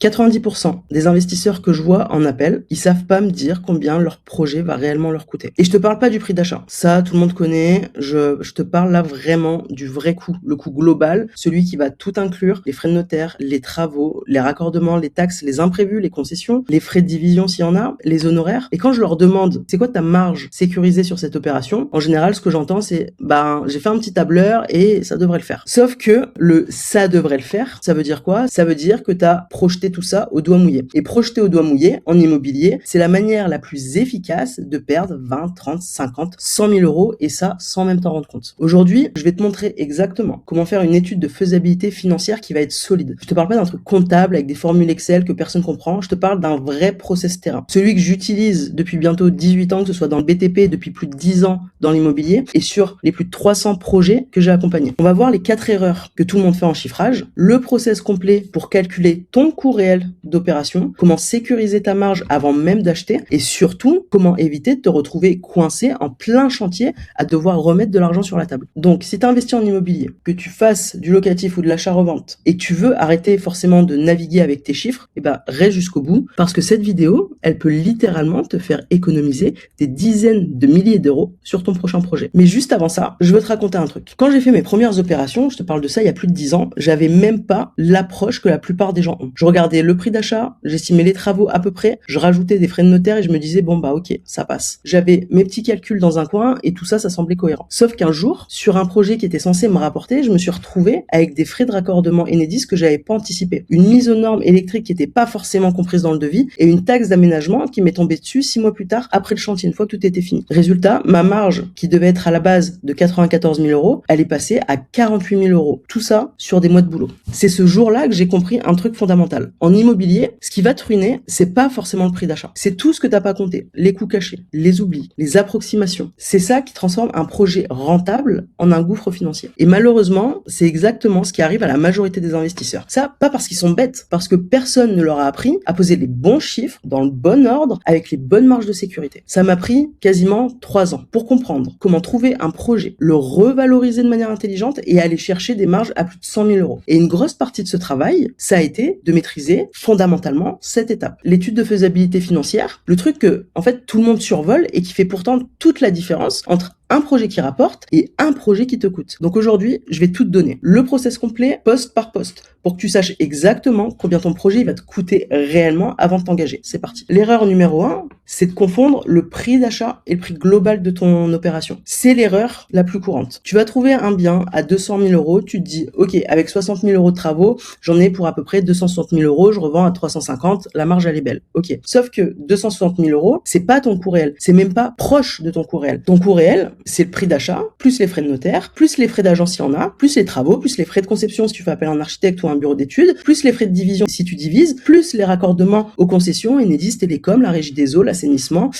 90% des investisseurs que je vois en appel, ils savent pas me dire combien leur projet va réellement leur coûter. Et je te parle pas du prix d'achat. Ça, tout le monde connaît. Je te parle là vraiment du vrai coût. Le coût global, celui qui va tout inclure, les frais de notaire, les travaux, les raccordements, les taxes, les imprévus, les concessions, les frais de division s'il y en a, les honoraires. Et quand je leur demande, c'est quoi ta marge sécurisée sur cette opération? En général, ce que j'entends, c'est, j'ai fait un petit tableur et ça devrait le faire. Sauf que ça devrait le faire, ça veut dire quoi? Ça veut dire que tu as projeté tout ça au doigt mouillé. Et projeter au doigt mouillé, en immobilier, c'est la manière la plus efficace de perdre 20, 30, 50, 100 000 euros, et ça sans même t'en rendre compte. Aujourd'hui, je vais te montrer exactement comment faire une étude de faisabilité financière qui va être solide. Je te parle pas d'un truc comptable avec des formules Excel que personne comprend, je te parle d'un vrai process terrain. Celui que j'utilise depuis bientôt 18 ans, que ce soit dans le BTP, depuis plus de 10 ans dans l'immobilier, et sur les plus de 300 projets que j'ai accompagnés. On va voir les 4 erreurs que tout le monde fait en chiffrage, le process complet pour calculer ton coût réel d'opération, comment sécuriser ta marge avant même d'acheter, et surtout, comment éviter de te retrouver coincé en plein chantier à devoir remettre de l'argent sur la table. Donc, si tu investis en immobilier, que tu fasses du locatif ou de l'achat-revente, et que tu veux arrêter forcément de naviguer avec tes chiffres, reste jusqu'au bout, parce que cette vidéo, elle peut littéralement te faire économiser des dizaines de milliers d'euros sur ton prochain projet. Mais juste avant ça, je veux te raconter un truc. Quand j'ai fait mes premières opérations, je te parle de ça il y a plus de 10 ans, j'avais même pas l'approche que la plupart des gens ont. Je regardais le prix d'achat, j'estimais les travaux à peu près, je rajoutais des frais de notaire et je me disais ok, ça passe. J'avais mes petits calculs dans un coin et tout ça semblait cohérent. Sauf qu'un jour, sur un projet qui était censé me rapporter, je me suis retrouvé avec des frais de raccordement Enedis que j'avais pas anticipé. Une mise aux normes électriques qui était pas forcément comprise dans le devis et une taxe d'aménagement qui m'est tombée dessus 6 mois plus tard après le chantier, une fois que tout était fini. Résultat, ma marge qui devait être à la base de 94 000 euros, elle est passée à 48 000 euros. Tout ça sur des mois de boulot. C'est ce jour-là que j'ai compris un truc fondamental. En immobilier, ce qui va te ruiner, c'est pas forcément le prix d'achat. C'est tout ce que t'as pas compté. Les coûts cachés, les oublis, les approximations. C'est ça qui transforme un projet rentable en un gouffre financier. Et malheureusement, c'est exactement ce qui arrive à la majorité des investisseurs. Ça, pas parce qu'ils sont bêtes, parce que personne ne leur a appris à poser les bons chiffres dans le bon ordre avec les bonnes marges de sécurité. Ça m'a pris quasiment 3 ans pour comprendre comment trouver un projet, le revaloriser de manière intelligente et aller chercher des marges à plus de 100 000 euros. Et une grosse partie de ce travail, ça a été de maîtriser fondamentalement cette étape. L'étude de faisabilité financière, le truc que, en fait, tout le monde survole et qui fait pourtant toute la différence entre un projet qui rapporte et un projet qui te coûte. Donc aujourd'hui, je vais tout te donner. Le process complet, poste par poste, pour que tu saches exactement combien ton projet va te coûter réellement avant de t'engager. C'est parti. L'erreur numéro 1, c'est de confondre le prix d'achat et le prix global de ton opération. C'est l'erreur la plus courante. Tu vas trouver un bien à 200 000 euros, tu te dis, ok, avec 60 000 euros de travaux, j'en ai pour à peu près 260 000 euros, je revends à 350, la marge elle est belle. Ok. Sauf que 260 000 euros, c'est pas ton coût réel. C'est même pas proche de ton coût réel. Ton coût réel, c'est le prix d'achat, plus les frais de notaire, plus les frais d'agence s'il y en a, plus les travaux, plus les frais de conception si tu fais appel à un architecte ou un bureau d'études, plus les frais de division si tu divises, plus les raccordements aux concessions, Enedis, Télécom, la régie des eaux, l'assainissement,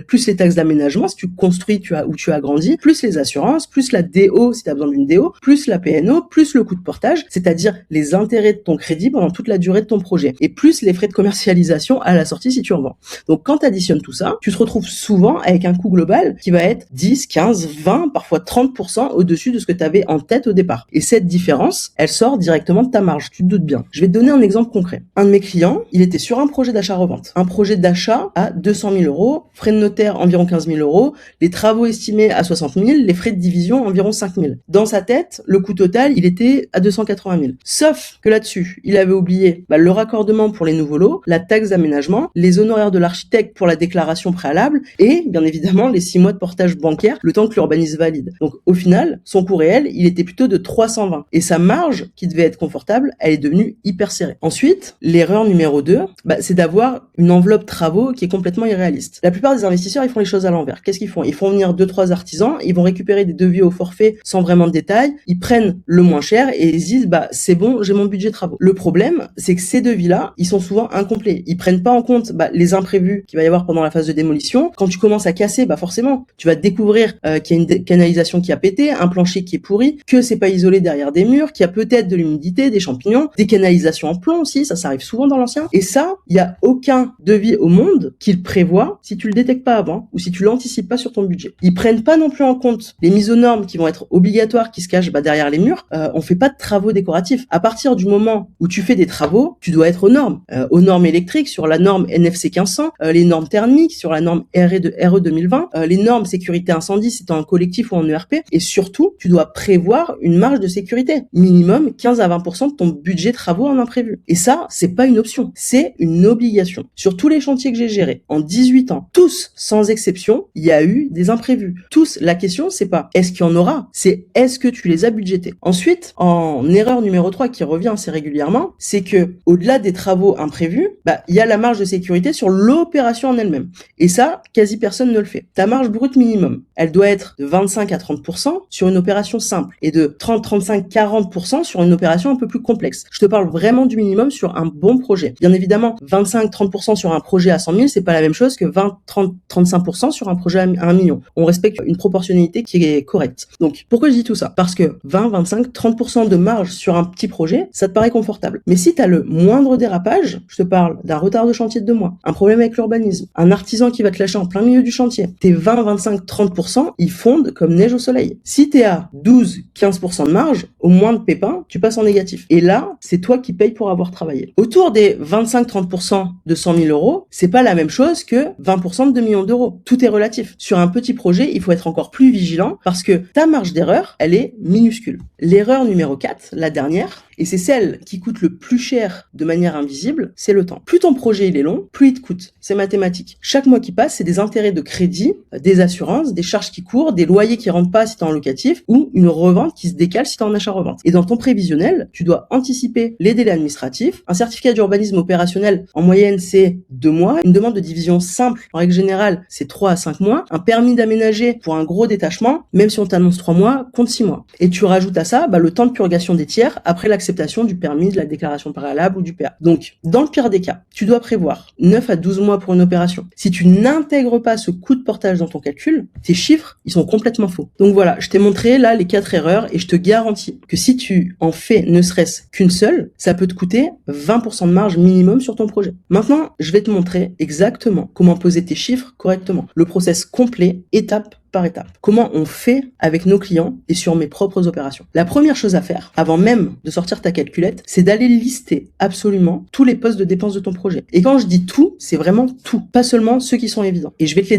plus les taxes d'aménagement si tu construis ou tu agrandis, plus les assurances, plus la DO si tu as besoin d'une DO, plus la PNO, plus le coût de portage, c'est-à-dire les intérêts de ton crédit pendant toute la durée de ton projet, et plus les frais de commercialisation à la sortie si tu revends. Donc quand tu additionnes tout ça, tu te retrouves souvent avec un coût global qui va être 10, 15, 20, parfois 30% au-dessus de ce que tu avais en tête au départ. Et cette différence, elle sort directement de ta marge, tu te doutes bien. Je vais te donner un exemple concret. Un de mes clients, il était sur un projet d'achat-revente. Un projet d'achat à 200 000 euros, frais de notaire environ 15 000 euros, les travaux estimés à 60 000, les frais de division environ 5 000. Dans sa tête, le coût total, il était à 280 000. Sauf que là-dessus, il avait oublié le raccordement pour les nouveaux lots, la taxe d'aménagement, les honoraires de l'architecte pour la déclaration préalable et, bien évidemment, les 6 mois de portage bancaire, le temps que l'urbanisme valide. Donc au final, son coût réel, il était plutôt de 320. Et sa marge, qui devait être confortable, elle est devenue hyper serrée. Ensuite, l'erreur numéro 2, c'est d'avoir une enveloppe travaux qui est complètement irréaliste. La plupart des investisseurs, ils font les choses à l'envers. Qu'est-ce qu'ils font? Ils font venir 2-3 artisans, ils vont récupérer des devis au forfait sans vraiment de détails, ils prennent le moins cher et ils disent, c'est bon, j'ai mon budget travaux. Le problème, c'est que ces devis-là, ils sont souvent incomplets. Ils prennent pas en compte les imprévus qu'il va y avoir pendant la phase de démolition. Quand tu commences à casser, forcément, tu vas découvrir qu'il y a une canalisation qui a pété, un plancher qui est pourri, que c'est pas isolé derrière des murs, qu'il y a peut-être de l'humidité, des champignons, des canalisations en plomb aussi, ça arrive souvent dans l'ancien. Et ça, il y a aucun devis au monde qui le prévoit si tu le détectes pas avant ou si tu l'anticipes pas sur ton budget. Ils prennent pas non plus en compte les mises aux normes qui vont être obligatoires, qui se cachent derrière les murs. On fait pas de travaux décoratifs. À partir du moment où tu fais des travaux, tu dois être aux normes électriques, sur la norme NFC 1500, les normes thermiques, sur la norme RE 2020, les normes sécurité incendie si t'es en collectif ou en ERP, et surtout, tu dois prévoir une marge de sécurité, minimum 15 à 20% de ton budget travaux en imprévu. Et ça, c'est pas une option, c'est une obligation. Sur tous les chantiers que j'ai gérés, en 18 ans, tous, sans exception, il y a eu des imprévus. Tous, la question, c'est pas est-ce qu'il y en aura, c'est est-ce que tu les as budgétés. Ensuite, en erreur numéro 3 qui revient assez régulièrement, c'est que au-delà des travaux imprévus, il y a la marge de sécurité sur l'opération en elle-même. Et ça, quasi personne ne le fait. Ta marge brute minimum, elle doit être de 25 à 30% sur une opération simple et de 30, 35, 40% sur une opération un peu plus complexe. Je te parle vraiment du minimum sur un bon projet. Bien évidemment, 25, 30% sur un projet à 100 000, c'est pas la même chose que 20, 30, 35% sur un projet à 1 million. On respecte une proportionnalité qui est correcte. Donc, pourquoi je dis tout ça? Parce que 20, 25, 30% de marge sur un petit projet, ça te paraît confortable. Mais si t'as le moindre dérapage, je te parle d'un retard de chantier de 2 mois, un problème avec l'urbanisme, un artisan qui va te lâcher en plein milieu du chantier, tes 20, 25, 30%, ils fondent comme neige au soleil. Si t'es à 12, 15% de marge, au moins de pépins, tu passes en négatif. Et là, c'est toi qui payes pour avoir travaillé. Autour des 25-30% de 100 000 euros, c'est pas la même chose que 20% de 2 millions d'euros. Tout est relatif. Sur un petit projet, il faut être encore plus vigilant parce que ta marge d'erreur, elle est minuscule. L'erreur numéro 4, la dernière, et c'est celle qui coûte le plus cher de manière invisible, c'est le temps. Plus ton projet il est long, plus il te coûte. C'est mathématique. Chaque mois qui passe, c'est des intérêts de crédit, des assurances, des charges qui courent, des loyers qui rentrent pas si t'es en locatif ou une revente qui se décale si t'es en achat-revente. Et dans ton prévisionnel, tu dois anticiper les délais administratifs. Un certificat d'urbanisme opérationnel, en moyenne, c'est 2 mois. Une demande de division simple, en règle générale, c'est 3 à 5 mois. Un permis d'aménager pour un gros détachement, même si on t'annonce 3 mois, compte 6 mois. Et tu rajoutes à ça le temps de purgation des tiers après l'acceptation du permis, de la déclaration préalable ou du PA. Donc, dans le pire des cas, tu dois prévoir 9 à 12 mois pour une opération. Si tu n'intègres pas ce coût de portage dans ton calcul, tes chiffres, ils sont complètement faux. Donc voilà, je t'ai montré là les 4 erreurs et je te garantis que si tu en fais ne serait-ce qu'une seule, ça peut te coûter 20% de marge minimum sur ton projet. Maintenant, je vais te montrer exactement comment poser tes chiffres correctement. Le process complet, étape par étape. Comment on fait avec nos clients et sur mes propres opérations. La première chose à faire, avant même de sortir ta calculette, c'est d'aller lister absolument tous les postes de dépenses de ton projet. Et quand je dis tout, c'est vraiment tout, pas seulement ceux qui sont évidents. Et je vais te les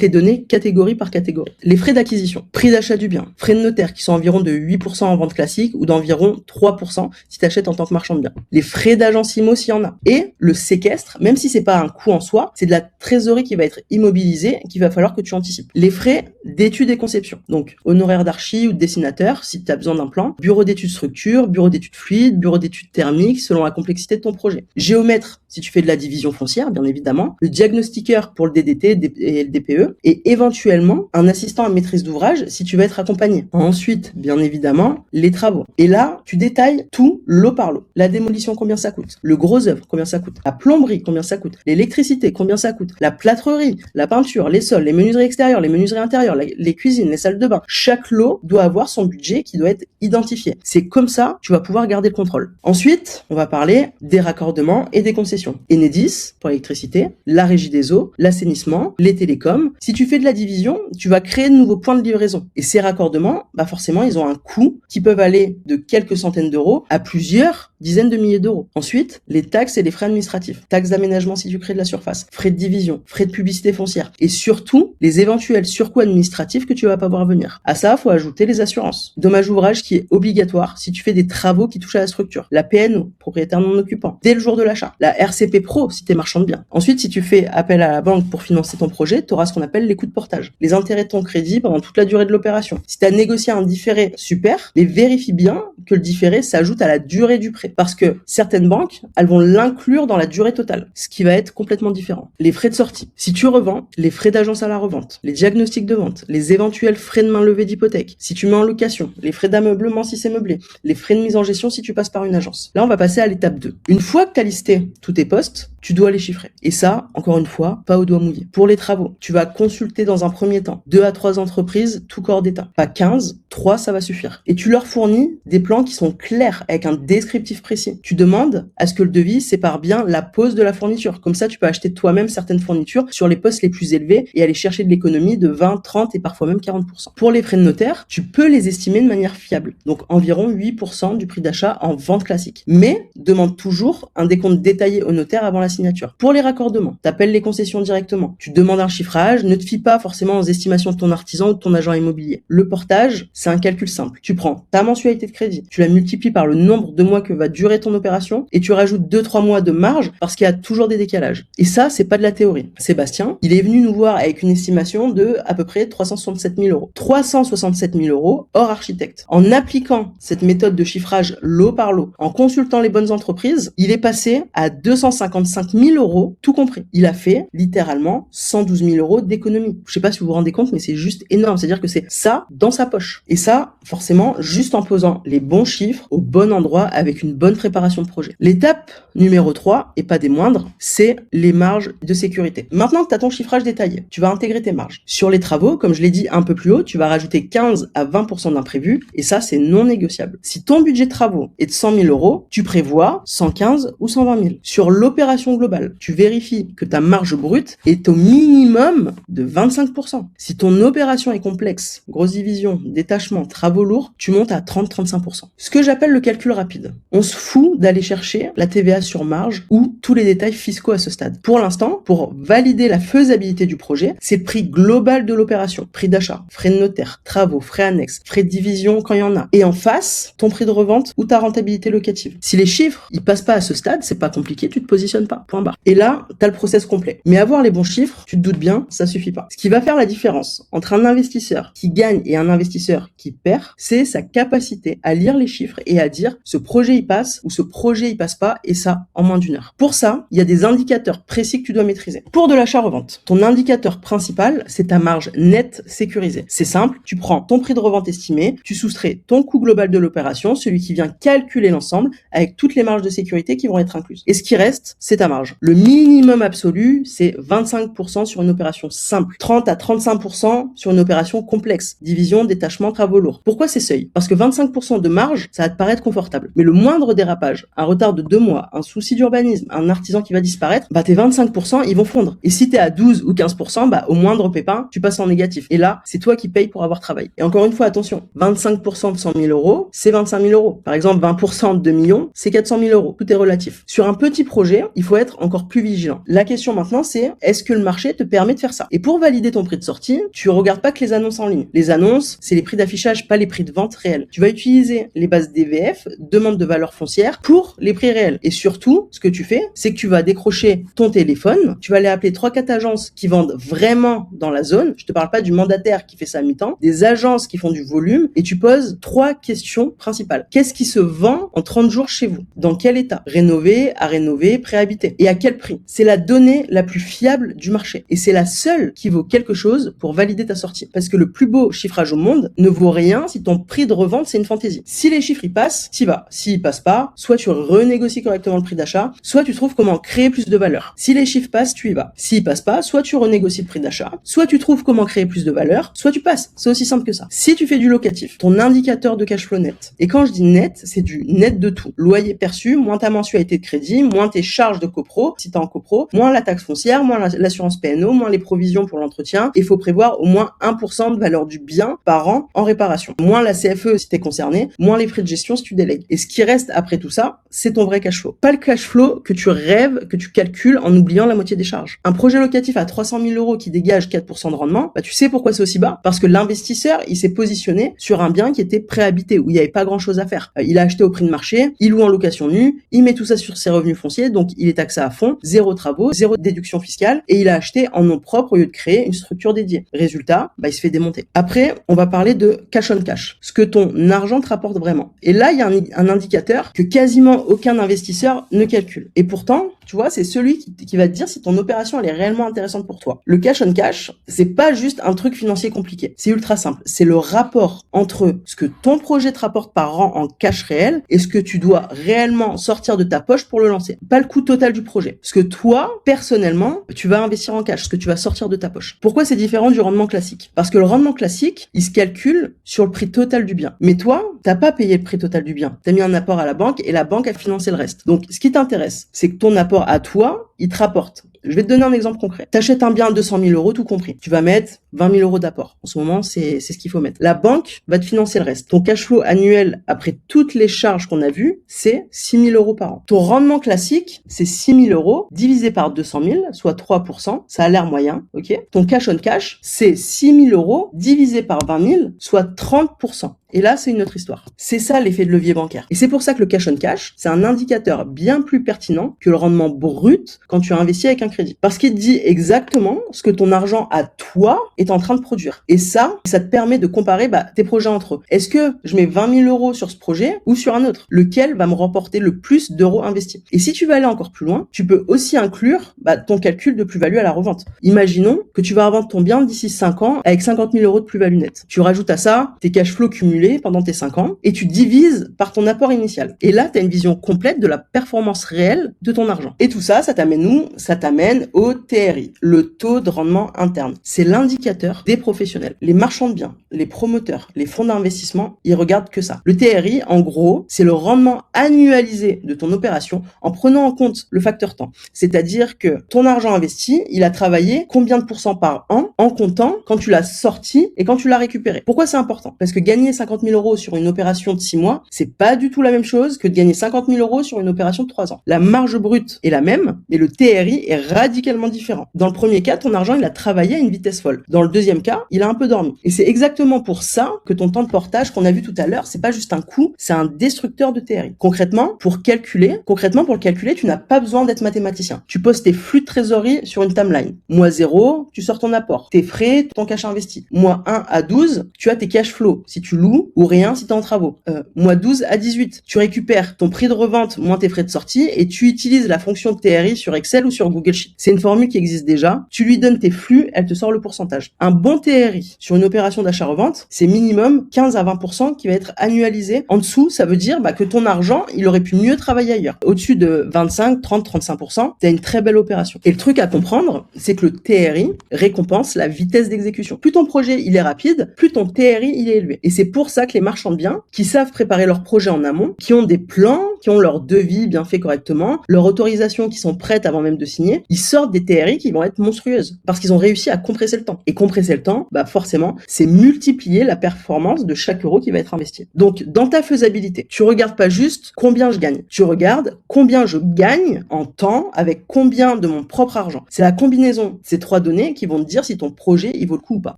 donner catégorie par catégorie. Les frais d'acquisition, prix d'achat du bien, frais de notaire qui sont environ de 8% en vente classique ou d'environ 3% si tu achètes en tant que marchand de biens. Les frais d'agence IMO s'il y en a. Et le séquestre, même si c'est pas un coût en soi, c'est de la trésorerie qui va être immobilisée et qu'il va falloir que tu anticipes. Les frais d'études et conception. Donc, honoraires d'archi ou de dessinateur si tu as besoin d'un plan, bureau d'études structure, bureau d'études fluides, bureau d'études thermiques selon la complexité de ton projet. Géomètre si tu fais de la division foncière, bien évidemment. Le diagnostiqueur pour le DDT et le DPE. Et éventuellement, un assistant à maîtrise d'ouvrage si tu vas être accompagné. Ensuite, bien évidemment, les travaux. Et là, tu détailles tout lot par lot. La démolition, combien ça coûte? Le gros œuvre, combien ça coûte? La plomberie, combien ça coûte? L'électricité, combien ça coûte? La plâtrerie, la peinture, les sols, les menuiseries extérieures, les menuiseries intérieures, les cuisines, les salles de bain. Chaque lot doit avoir son budget qui doit être identifié. C'est comme ça, tu vas pouvoir garder le contrôle. Ensuite, on va parler des raccordements et des concessions. Enedis pour l'électricité, la régie des eaux, l'assainissement, les télécoms. Si tu fais de la division, tu vas créer de nouveaux points de livraison. Et ces raccordements, forcément, ils ont un coût qui peuvent aller de quelques centaines d'euros à plusieurs dizaines de milliers d'euros. Ensuite, les taxes et les frais administratifs. Taxes d'aménagement si tu crées de la surface, frais de division, frais de publicité foncière. Et surtout, les éventuels surcoûts administratifs que tu vas pas voir venir. À ça, faut ajouter les assurances. Dommage ouvrage qui est obligatoire si tu fais des travaux qui touchent à la structure. La PNO, propriétaire non occupant, dès le jour de l'achat. La RCP Pro si t'es marchand de biens. Ensuite, si tu fais appel à la banque pour financer ton projet, tu auras ce qu'on appelle les coûts de portage. Les intérêts de ton crédit pendant toute la durée de l'opération. Si tu as négocié un différé, super, mais vérifie bien que le différé s'ajoute à la durée du prêt. Parce que certaines banques, elles vont l'inclure dans la durée totale, ce qui va être complètement différent. Les frais de sortie. Si tu revends, les frais d'agence à la revente, les diagnostics de vente, les éventuels frais de main levée d'hypothèque. Si tu mets en location, les frais d'ameublement si c'est meublé, les frais de mise en gestion si tu passes par une agence. Là, on va passer à l'étape 2. Une fois que tu as listé tous tes postes, tu dois les chiffrer. Et ça, encore une fois, pas au doigt mouillé. Pour les travaux, tu vas consulter dans un premier temps 2 à 3 entreprises, tout corps d'état. Pas 15, 3 ça va suffire. Et tu leur fournis des plans qui sont clairs, avec un descriptif précis. Tu demandes à ce que le devis sépare bien la pose de la fourniture. Comme ça, tu peux acheter toi-même certaines fournitures sur les postes les plus élevés et aller chercher de l'économie de 20, 30 et parfois même 40%. Pour les frais de notaire, tu peux les estimer de manière fiable. Donc environ 8% du prix d'achat en vente classique. Mais demande toujours un décompte détaillé au notaire avant la signature. Pour les raccordements, t'appelles les concessions directement. Tu demandes un chiffrage, ne te fie pas forcément aux estimations de ton artisan ou de ton agent immobilier. Le portage, c'est un calcul simple. Tu prends ta mensualité de crédit, tu la multiplies par le nombre de mois que va durer ton opération et tu rajoutes 2-3 mois de marge parce qu'il y a toujours des décalages. Et ça, c'est pas de la théorie. Sébastien, il est venu nous voir avec une estimation de à peu près 367 000 euros. 367 000 euros hors architecte. En appliquant cette méthode de chiffrage lot par lot, en consultant les bonnes entreprises, il est passé à 255 000 euros, tout compris. Il a fait littéralement 112 000 euros d'économie. Je sais pas si vous vous rendez compte, mais c'est juste énorme. C'est-à-dire que c'est ça dans sa poche. Et ça, forcément, juste en posant les bons chiffres au bon endroit avec une bonne préparation de projet. L'étape numéro 3, et pas des moindres, c'est les marges de sécurité. Maintenant que tu as ton chiffrage détaillé, tu vas intégrer tes marges. Sur les travaux, comme je l'ai dit un peu plus haut, tu vas rajouter 15 à 20% d'imprévu, et ça, c'est non négociable. Si ton budget de travaux est de 100 000 euros, tu prévois 115 ou 120 000. Sur l'opération globale, tu vérifies que ta marge brute est au minimum de 25%. Si ton opération est complexe, grosse division, détachement, travaux lourds, tu montes à 30-35%. Ce que j'appelle le calcul rapide. On se fout d'aller chercher la TVA sur marge ou tous les détails fiscaux à ce stade. Pour l'instant, pour valider la faisabilité du projet, c'est le prix global de l'opération. Prix d'achat, frais de notaire, travaux, frais annexes, frais de division quand il y en a. Et en face, ton prix de revente ou ta rentabilité locative. Si les chiffres, ils passent pas à ce stade, c'est pas compliqué, tu te positionnes pas. Point barre. Et là, t'as le process complet. Mais avoir les bons chiffres, tu te doutes bien, ça suffit pas. Ce qui va faire la différence entre un investisseur qui gagne et un investisseur qui perd, c'est sa capacité à lire les chiffres et à dire ce projet il passe ou ce projet il passe pas, et ça en moins d'1 heure. Pour ça, il y a des indicateurs précis que tu dois maîtriser. Pour de l'achat-revente, ton indicateur principal, c'est ta marge nette sécurisée. C'est simple, tu prends ton prix de revente estimé, tu soustrais ton coût global de l'opération, celui qui vient calculer l'ensemble avec toutes les marges de sécurité qui vont être incluses. Et ce qui reste, c'est ta marge. Le minimum absolu, c'est 25% sur une opération simple, 30 à 35% sur une opération complexe, division, détachement, travaux lourds. Pourquoi ces seuils? Parce que 25% de marge, ça va te paraître confortable. Mais le moindre dérapage, un retard de 2 mois, un souci d'urbanisme, un artisan qui va disparaître, bah tes 25%, ils vont fondre. Et si t'es à 12 ou 15%, bah au moindre pépin, tu passes en négatif. Et là, c'est toi qui payes pour avoir travaillé. Et encore une fois, attention, 25% de 100 000 euros, c'est 25 000 euros. Par exemple, 20% de 2 millions, c'est 400 000 euros. Tout est relatif. Sur un petit projet, il faut être encore plus vigilant. La question maintenant, c'est est-ce que le marché te permet de faire ça? Et pour valider ton prix de sortie, tu regardes pas que les annonces en ligne. Les annonces, c'est les prix d'affichage, pas les prix de vente réels. Tu vas utiliser les bases DVF, demande de valeur foncière, pour les prix réels. Et surtout, ce que tu fais, c'est que tu vas décrocher ton téléphone, tu vas aller appeler 3-4 agences qui vendent vraiment dans la zone. Je te parle pas du mandataire qui fait ça à mi-temps, des agences qui font du volume, et tu poses 3 questions principales. Qu'est-ce qui se vend en 30 jours chez vous? Dans quel état? Rénové, à rénover, préhabité? Et à quel prix? C'est la donnée la plus fiable du marché. Et c'est la seule qui vaut quelque chose pour valider ta sortie. Parce que le plus beau chiffrage au monde ne vaut rien si ton prix de revente, c'est une fantaisie. Si les chiffres, ils passent, t'y vas. S'ils passent pas, soit tu renégocies correctement le prix d'achat, soit tu trouves comment créer plus de valeur. Si les chiffres passent, tu y vas. S'ils passent pas, soit tu renégocies le prix d'achat, soit tu trouves comment créer plus de valeur, soit tu passes. C'est aussi simple que ça. Si tu fais du locatif, ton indicateur de cash flow net, et quand je dis net, c'est du net de tout. Loyer perçu, moins ta mensualité de crédit, moins tes charges de copro, si t'es en copro, moins la taxe foncière, moins l'assurance PNO, moins les provisions pour l'entretien. Il faut prévoir au moins 1% de valeur du bien par an en réparation. Moins la CFE si t'es concerné, moins les frais de gestion si tu délègues. Et ce qui reste après tout ça, c'est ton vrai cash flow. Pas le cash flow que tu rêves, que tu calcules en oubliant la moitié des charges. Un projet locatif à 300 000 euros qui dégage 4% de rendement, bah tu sais pourquoi c'est aussi bas? Parce que l'investisseur, il s'est positionné sur un bien qui était préhabité, où il n'y avait pas grand chose à faire. Il a acheté au prix de marché, il loue en location nue, il met tout ça sur ses revenus fonciers, donc il est taxé à fond, 0 travaux, 0 déduction fiscale, et il a acheté en nom propre au lieu de créer une structure dédiée. Résultat, bah il se fait démonter. Après, on va parler de cash on cash, ce que ton argent te rapporte vraiment. Et là, il y a un indicateur que quasiment aucun investisseur ne calcule. Et pourtant, tu vois, c'est celui qui va te dire si ton opération elle est réellement intéressante pour toi. Le cash on cash, c'est pas juste un truc financier compliqué. C'est ultra simple. C'est le rapport entre ce que ton projet te rapporte par an en cash réel et ce que tu dois réellement sortir de ta poche pour le lancer. Pas le coût total total du projet. Ce que toi, personnellement, tu vas investir en cash, ce que tu vas sortir de ta poche. Pourquoi c'est différent du rendement classique? Parce que le rendement classique, il se calcule sur le prix total du bien. Mais toi, t'as pas payé le prix total du bien. T'as mis un apport à la banque et la banque a financé le reste. Donc, ce qui t'intéresse, c'est que ton apport à toi, il te rapporte. Je vais te donner un exemple concret. T'achètes un bien à 200 000 euros, tout compris. Tu vas mettre 20 000 euros d'apport. En ce moment, c'est ce qu'il faut mettre. La banque va te financer le reste. Ton cash flow annuel, après toutes les charges qu'on a vues, c'est 6 000 euros par an. Ton rendement classique, c'est 6 000 euros divisé par 200 000, soit 3%. Ça a l'air moyen, ok? Ton cash on cash, c'est 6 000 euros divisé par 20 000, soit 30%. Et là, c'est une autre histoire. C'est ça l'effet de levier bancaire. Et c'est pour ça que le cash on cash, c'est un indicateur bien plus pertinent que le rendement brut quand tu as investi avec un crédit. Parce qu'il te dit exactement ce que ton argent à toi est en train de produire. Et ça te permet de comparer tes projets entre eux. Est-ce que je mets 20 000 euros sur ce projet ou sur un autre? Lequel va me remporter le plus d'euros investis? Et si tu veux aller encore plus loin, tu peux aussi inclure ton calcul de plus-value à la revente. Imaginons que tu vas revendre ton bien d'ici 5 ans avec 50 000 euros de plus-value nette. Tu rajoutes à ça tes cash flows cumulés pendant tes 5 ans et tu divises par ton apport initial. Et là, tu as une vision complète de la performance réelle de ton argent. Et tout ça, ça t'amène où? Ça t'amène au TRI, le taux de rendement interne. C'est l'indicateur des professionnels. Les marchands de biens, les promoteurs, les fonds d'investissement, ils regardent que ça. Le TRI, en gros, c'est le rendement annualisé de ton opération en prenant en compte le facteur temps. C'est-à-dire que ton argent investi, il a travaillé combien de pourcents par an en comptant quand tu l'as sorti et quand tu l'as récupéré. Pourquoi c'est important? Parce que gagner 50 000 euros sur une opération de 6 mois, c'est pas du tout la même chose que de gagner 50 000 euros sur une opération de 3 ans. La marge brute est la même, mais le TRI est radicalement différent. Dans le premier cas, ton argent, il a travaillé à une vitesse folle. Dans le deuxième cas, il a un peu dormi. Et c'est exactement pour ça que ton temps de portage qu'on a vu tout à l'heure, c'est pas juste un coût, c'est un destructeur de TRI. Concrètement, pour le calculer, tu n'as pas besoin d'être mathématicien. Tu poses tes flux de trésorerie sur une timeline. Mois 0, tu sors ton apport. Tes frais, ton cash investi. Mois 1 à 12, tu as tes cash flows. Si tu loues, ou rien si t'es en travaux. Mois 12 à 18, tu récupères ton prix de revente moins tes frais de sortie et tu utilises la fonction de TRI sur Excel ou sur Google Sheet. C'est une formule qui existe déjà. Tu lui donnes tes flux, elle te sort le pourcentage. Un bon TRI sur une opération d'achat-revente, c'est minimum 15 à 20% qui va être annualisé. En dessous, ça veut dire que ton argent, il aurait pu mieux travailler ailleurs. Au-dessus de 25, 30, 35%, t'as une très belle opération. Et le truc à comprendre, c'est que le TRI récompense la vitesse d'exécution. Plus ton projet, il est rapide, plus ton TRI, il est élevé. Et c'est pour ça que les marchands de biens, qui savent préparer leur projet en amont, qui ont des plans, qui ont leur devis bien fait correctement, leur autorisation qui sont prêtes avant même de signer, ils sortent des TRI qui vont être monstrueuses. Parce qu'ils ont réussi à compresser le temps. Et compresser le temps, forcément, c'est multiplier la performance de chaque euro qui va être investi. Donc, dans ta faisabilité, tu regardes pas juste combien je gagne. Tu regardes combien je gagne en temps avec combien de mon propre argent. C'est la combinaison de ces 3 données qui vont te dire si ton projet, il vaut le coup ou pas.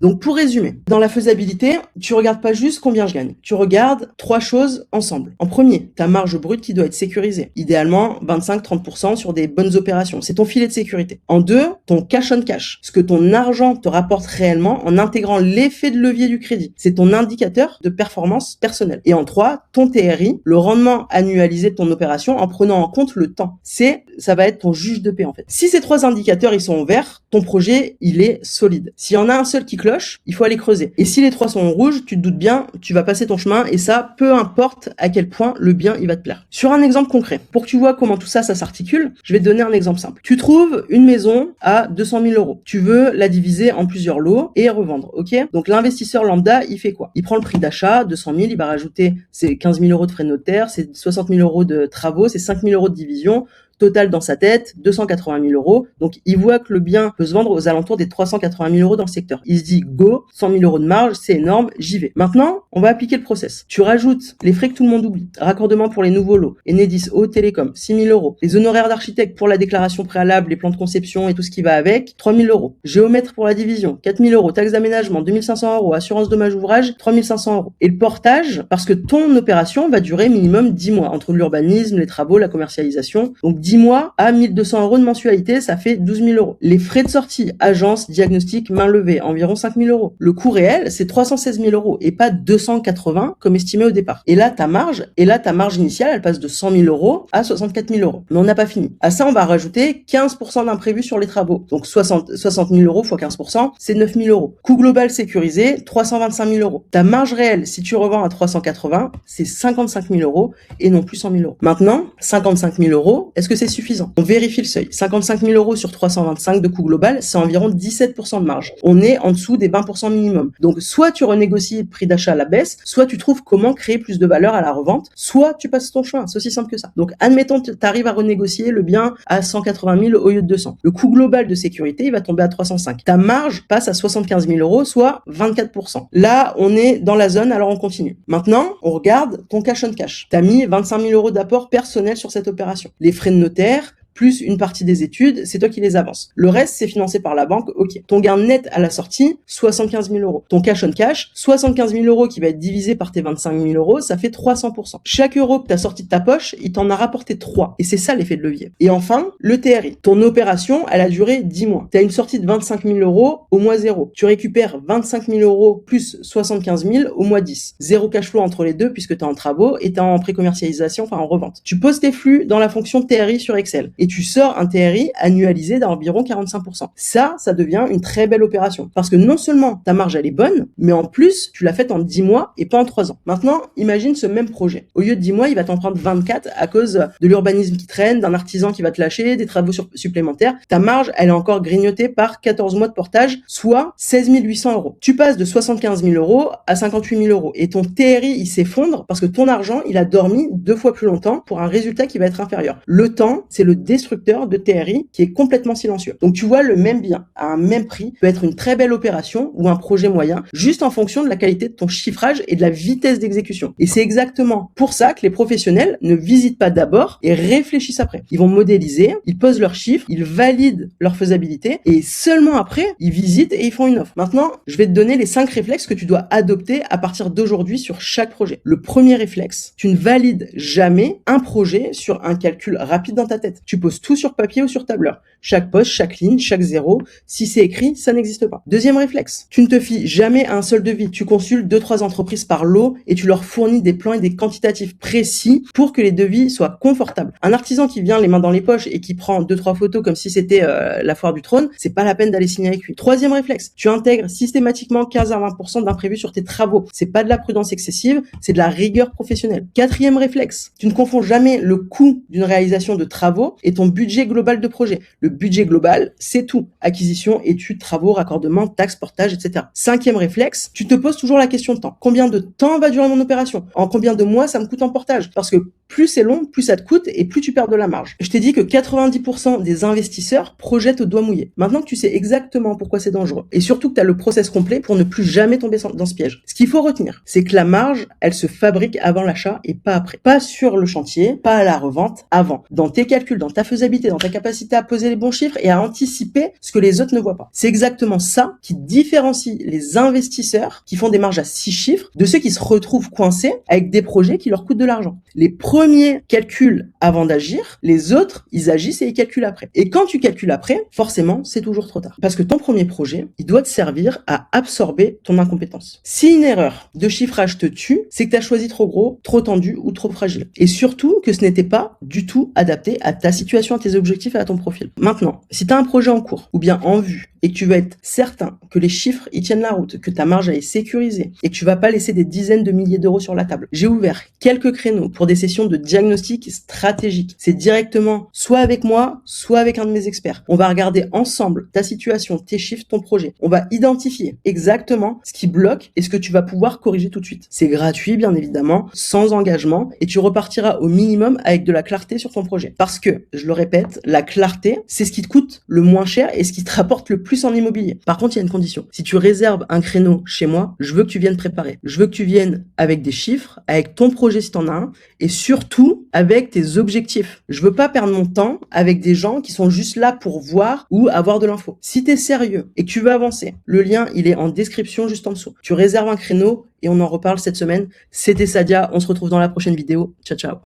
Donc, pour résumer, dans la faisabilité, tu regardes pas juste combien je gagne. Tu regardes 3 choses ensemble. En premier, ta marge brute qui doit être sécurisée. Idéalement, 25-30% sur des bonnes opérations. C'est ton filet de sécurité. En 2, ton cash on cash. Ce que ton argent te rapporte réellement en intégrant l'effet de levier du crédit. C'est ton indicateur de performance personnelle. Et en 3, ton TRI, le rendement annualisé de ton opération en prenant en compte le temps. Ça va être ton juge de paix en fait. Si ces 3 indicateurs ils sont au vert, ton projet il est solide. S'il y en a un seul qui cloche, il faut aller creuser. Et si les 3 sont en rouge, tu te doutes bien, tu vas passer ton chemin et ça, peu importe à quel point le bien il va te plaire. Sur un exemple concret, pour que tu vois comment tout ça s'articule, je vais te donner un exemple simple. Tu trouves une maison à 200 000 euros. Tu veux la diviser en plusieurs lots et revendre, ok? Donc l'investisseur lambda, il fait quoi? Il prend le prix d'achat, 200 000, il va rajouter ses 15 000 euros de frais de notaire, ses 60 000 euros de travaux, ses 5 000 euros de division. Total dans sa tête, 280 000 euros. Donc, il voit que le bien peut se vendre aux alentours des 380 000 euros dans le secteur. Il se dit, go, 100 000 euros de marge, c'est énorme, j'y vais. Maintenant, on va appliquer le process. Tu rajoutes les frais que tout le monde oublie. Raccordement pour les nouveaux lots. Enedis, Haut Télécom, 6 000 euros. Les honoraires d'architecte pour la déclaration préalable, les plans de conception et tout ce qui va avec, 3 000 euros. Géomètre pour la division, 4 000 euros. Taxe d'aménagement, 2 500 euros. Assurance dommage ouvrage, 3 500 euros. Et le portage, parce que ton opération va durer minimum 10 mois, entre l'urbanisme, les travaux, la commercialisation. Donc, 10 mois à 1 200 euros de mensualité, ça fait 12 000 euros. Les frais de sortie, agence, diagnostic, main levée, environ 5 000 euros. Le coût réel, c'est 316 000 euros et pas 280 comme estimé au départ. Et là, ta marge initiale, elle passe de 100 000 euros à 64 000 euros. Mais on n'a pas fini. À ça, on va rajouter 15% d'imprévu sur les travaux. Donc 60 000 euros fois 15%, c'est 9 000 euros. Coût global sécurisé, 325 000 euros. Ta marge réelle, si tu revends à 380, c'est 55 000 euros et non plus 100 000 euros. Maintenant, 55 000 euros, est-ce que que c'est suffisant? On vérifie le seuil. 55 000 € sur 325 de coût global, c'est environ 17% de marge. On est en dessous des 20% minimum. Donc, soit tu renégocies le prix d'achat à la baisse, soit tu trouves comment créer plus de valeur à la revente, soit tu passes ton chemin. C'est aussi simple que ça. Donc, admettons que tu arrives à renégocier le bien à 180 000 au lieu de 200. Le coût global de sécurité, il va tomber à 305. Ta marge passe à 75 000 €, soit 24%. Là, on est dans la zone, alors on continue. Maintenant, on regarde ton cash on cash. Tu as mis 25 000 € d'apport personnel sur cette opération. Les frais de notaire, plus une partie des études, c'est toi qui les avances. Le reste, c'est financé par la banque, ok. Ton gain net à la sortie, 75 000 €. Ton cash on cash, 75 000 € qui va être divisé par tes 25 000 €, ça fait 300%. Chaque euro que tu as sorti de ta poche, il t'en a rapporté 3. Et c'est ça l'effet de levier. Et enfin, le TRI. Ton opération, elle a duré 10 mois. Tu as une sortie de 25 000 € au mois 0. Tu récupères 25 000 € plus 75 000 au mois 10. Zéro cash flow entre les deux puisque tu es en travaux et tu es en pré-commercialisation, enfin en revente. Tu poses tes flux dans la fonction TRI sur Excel. Et tu sors un TRI annualisé d'environ 45%. Ça devient une très belle opération. Parce que non seulement ta marge, elle est bonne, mais en plus, tu l'as faite en 10 mois et pas en 3 ans. Maintenant, imagine ce même projet. Au lieu de 10 mois, il va t'en prendre 24 à cause de l'urbanisme qui traîne, d'un artisan qui va te lâcher, des travaux supplémentaires. Ta marge, elle est encore grignotée par 14 mois de portage, soit 16 800 €. Tu passes de 75 000 € à 58 000 € et ton TRI, il s'effondre parce que ton argent, il a dormi 2 fois plus longtemps pour un résultat qui va être inférieur. Le temps, c'est le destructeur de TRI qui est complètement silencieux. Donc tu vois, le même bien à un même prix peut être une très belle opération ou un projet moyen, juste en fonction de la qualité de ton chiffrage et de la vitesse d'exécution. Et c'est exactement pour ça que les professionnels ne visitent pas d'abord et réfléchissent après. Ils vont modéliser, ils posent leurs chiffres, ils valident leur faisabilité et seulement après, ils visitent et ils font une offre. Maintenant, je vais te donner les 5 réflexes que tu dois adopter à partir d'aujourd'hui sur chaque projet. Le premier réflexe, tu ne valides jamais un projet sur un calcul rapide dans ta tête. Tu poses tout sur papier ou sur tableur. Chaque poste, chaque ligne, chaque zéro. Si c'est écrit, ça n'existe pas. Deuxième réflexe. Tu ne te fies jamais à un seul devis. Tu consultes 2-3 entreprises par lot et tu leur fournis des plans et des quantitatifs précis pour que les devis soient confortables. Un artisan qui vient les mains dans les poches et qui prend 2-3 photos comme si c'était la foire du trône, c'est pas la peine d'aller signer avec lui. Troisième réflexe. Tu intègres systématiquement 15 à 20% d'imprévus sur tes travaux. C'est pas de la prudence excessive, c'est de la rigueur professionnelle. Quatrième réflexe. Tu ne confonds jamais le coût d'une réalisation de travaux et ton budget global de projet. Le budget global, c'est tout. Acquisition, études, travaux, raccordement, taxes, portage, etc. Cinquième réflexe, tu te poses toujours la question de temps. Combien de temps va durer mon opération? En combien de mois ça me coûte en portage? Parce que plus c'est long, plus ça te coûte et plus tu perds de la marge. Je t'ai dit que 90% des investisseurs projettent au doigt mouillé. Maintenant que tu sais exactement pourquoi c'est dangereux et surtout que tu as le process complet pour ne plus jamais tomber dans ce piège. Ce qu'il faut retenir, c'est que la marge, elle se fabrique avant l'achat et pas après. Pas sur le chantier, pas à la revente, avant. Dans tes calculs, dans ta faisabilité, dans ta capacité à poser les bons chiffres et à anticiper ce que les autres ne voient pas. C'est exactement ça qui différencie les investisseurs qui font des marges à 6 chiffres de ceux qui se retrouvent coincés avec des projets qui leur coûtent de l'argent. Les premiers calculent avant d'agir, les autres, ils agissent et ils calculent après. Et quand tu calcules après, forcément, c'est toujours trop tard. Parce que ton premier projet, il doit te servir à absorber ton incompétence. Si une erreur de chiffrage te tue, c'est que tu as choisi trop gros, trop tendu ou trop fragile. Et surtout que ce n'était pas du tout adapté à ta situation, à tes objectifs et à ton profil. Maintenant, si tu as un projet en cours ou bien en vue et que tu veux être certain que les chiffres ils tiennent la route, que ta marge elle est sécurisée et que tu vas pas laisser des dizaines de milliers d'euros sur la table, j'ai ouvert quelques créneaux pour des sessions de diagnostic stratégique. C'est directement soit avec moi, soit avec un de mes experts. On va regarder ensemble ta situation, tes chiffres, ton projet. On va identifier exactement ce qui bloque et ce que tu vas pouvoir corriger tout de suite. C'est gratuit, bien évidemment, sans engagement et tu repartiras au minimum avec de la clarté sur ton projet. Parce que, je le répète, la clarté, c'est ce qui te coûte le moins cher et ce qui te rapporte le plus en immobilier. Par contre, il y a une condition. Si tu réserves un créneau chez moi, je veux que tu viennes préparer. Je veux que tu viennes avec des chiffres, avec ton projet si t'en as un, et surtout avec tes objectifs. Je veux pas perdre mon temps avec des gens qui sont juste là pour voir ou avoir de l'info. Si t'es sérieux et que tu veux avancer, le lien, il est en description juste en dessous. Tu réserves un créneau et on en reparle cette semaine. C'était Sadia, on se retrouve dans la prochaine vidéo. Ciao, ciao.